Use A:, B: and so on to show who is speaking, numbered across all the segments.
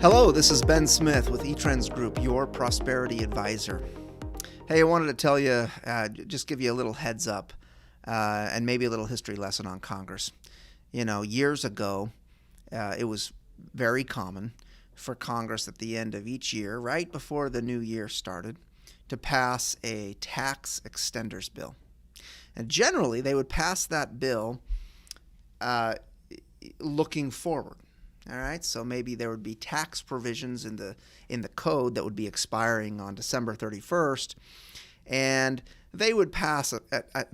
A: Hello, this is Ben Smith with eTrends Group, your prosperity advisor. Hey, I wanted to tell you, just give you a little heads up and maybe a little history lesson on Congress. You know, years ago, it was very common for Congress at the end of each year, right before the new year started, to pass a tax extenders bill. And generally, they would pass that bill looking forward. All right, so maybe there would be tax provisions in the code that would be expiring on December 31st, and they would pass an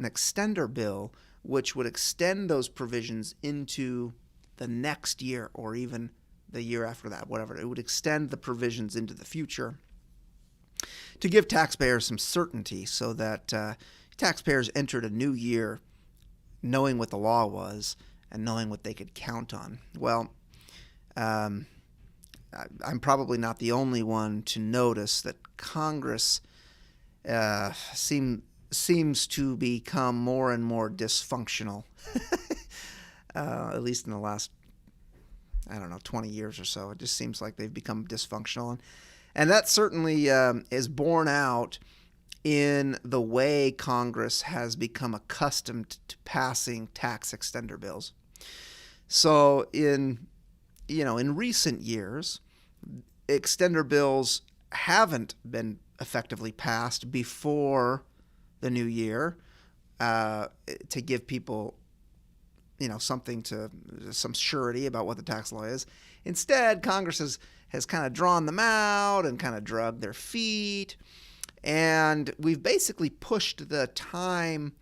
A: extender bill which would extend those provisions into the next year or even the year after that, whatever. It would extend the provisions into the future to give taxpayers some certainty so that taxpayers entered a new year knowing what the law was and knowing what they could count on. Well, I'm probably not the only one to notice that Congress seems to become more and more dysfunctional, at least in the last, 20 years or so. It just seems like they've become dysfunctional. And that certainly is borne out in the way Congress has become accustomed to passing tax extender bills. So in recent years, extender bills haven't been effectively passed before the new year to give people, some surety about what the tax law is. Instead, Congress has kind of drawn them out and kind of dragged their feet, and we've basically pushed the time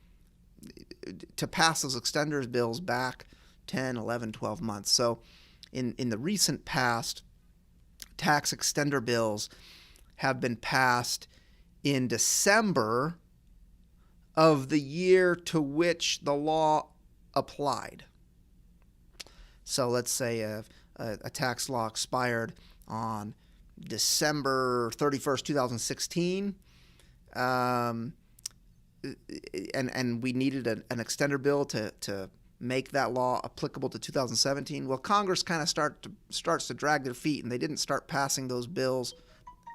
A: to pass those extenders bills back 10, 11, 12 months. So in the recent past, tax extender bills have been passed in December of the year to which the law applied. So let's say a tax law expired on December 31st, 2016, and we needed an extender bill to make that law applicable to 2017. Well, Congress kind of starts to drag their feet, and they didn't start passing those bills,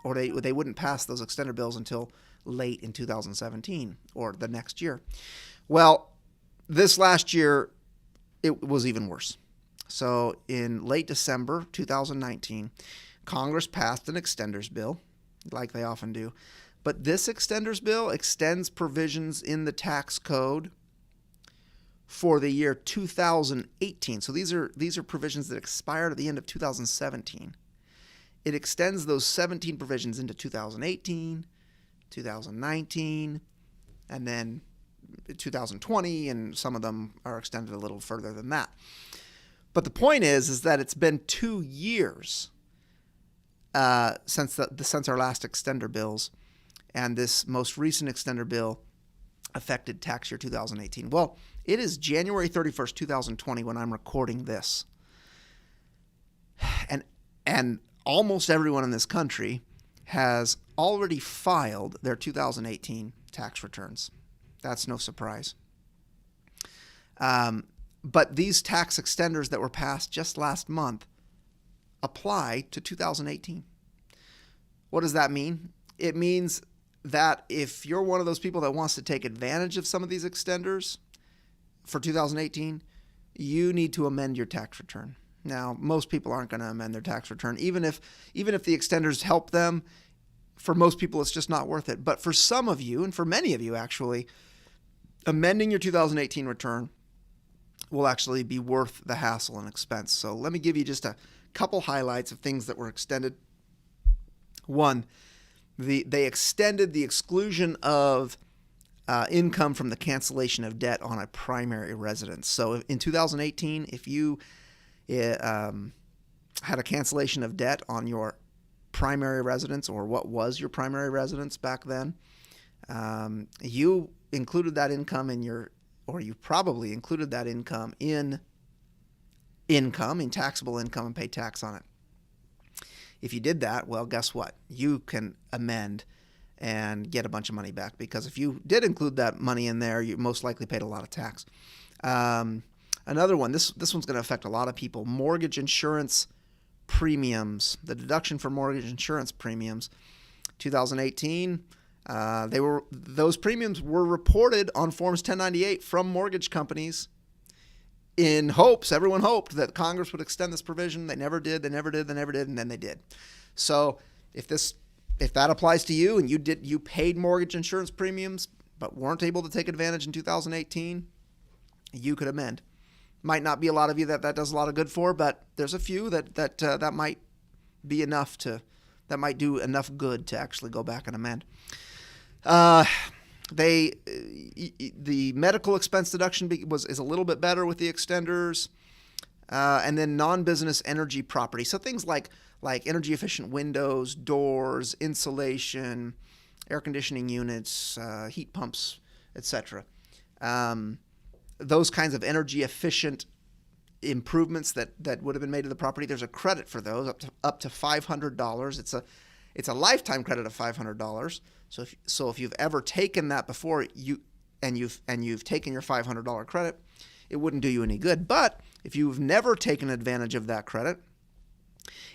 A: or they wouldn't pass those extender bills until late in 2017 or the next year. Well, this last year, it was even worse. So in late December 2019, Congress passed an extenders bill, like they often do. But this extenders bill extends provisions in the tax code for the year 2018. So these are provisions that expired at the end of 2017. It extends those 17 provisions into 2018, 2019, and then 2020, and some of them are extended a little further than that. But the point is that it's been 2 years since our last extender bills, and this most recent extender bill affected tax year 2018. Well, it is January 31st, 2020 when I'm recording this. And almost everyone in this country has already filed their 2018 tax returns. That's no surprise. But these tax extenders that were passed just last month apply to 2018. What does that mean? It means that if you're one of those people that wants to take advantage of some of these extenders for 2018, you need to amend your tax return. Now, most people aren't going to amend their tax return, even if the extenders help them. For most people, it's just not worth it. But for some of you, and for many of you actually, amending your 2018 return will actually be worth the hassle and expense. So let me give you just a couple highlights of things that were extended. One, they extended the exclusion of income from the cancellation of debt on a primary residence. So in 2018, if you had a cancellation of debt on your primary residence, or what was your primary residence back then, you included that income you probably included that income in taxable income and pay tax on it. If you did that, well, guess what? You can amend and get a bunch of money back, because if you did include that money in there, you most likely paid a lot of tax. Another one, this one's going to affect a lot of people. Mortgage insurance premiums, the deduction for mortgage insurance premiums. 2018, those premiums were reported on Forms 1098 from mortgage companies in hopes, everyone hoped, that Congress would extend this provision. They never did, and then they did. So if that applies to you and you paid mortgage insurance premiums but weren't able to take advantage in 2018, you could amend. Might not be a lot of you that does a lot of good for, but there's a few that might be enough that might do enough good to actually go back and amend. The medical expense deduction is a little bit better with the extenders, and then non-business energy property. So things like energy efficient windows, doors, insulation, air conditioning units, heat pumps, etc. Those kinds of energy efficient improvements that would have been made to the property. There's a credit for those up to $500. It's a lifetime credit of $500. So if you've ever taken that before, you've taken your $500 credit, it wouldn't do you any good. But if you've never taken advantage of that credit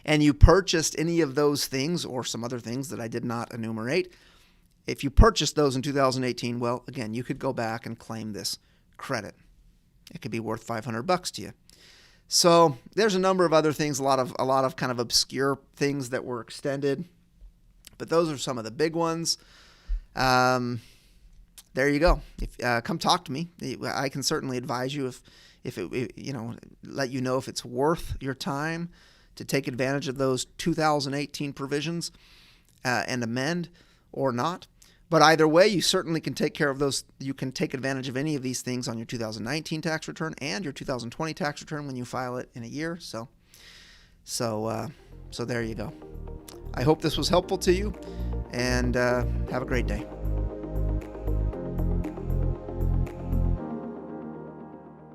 A: and you purchased any of those things or some other things that I did not enumerate, if you purchased those in 2018, well, again, you could go back and claim this credit. It could be worth $500 to you. So there's a number of other things, a lot of kind of obscure things that were extended, but those are some of the big ones. There you go. Come talk to me. I can certainly advise you if let you know if it's worth your time to take advantage of those 2018 provisions and amend or not. But either way, you certainly can take care of those. You can take advantage of any of these things on your 2019 tax return and your 2020 tax return when you file it in a year. So there you go. I hope this was helpful to you, and have a great day.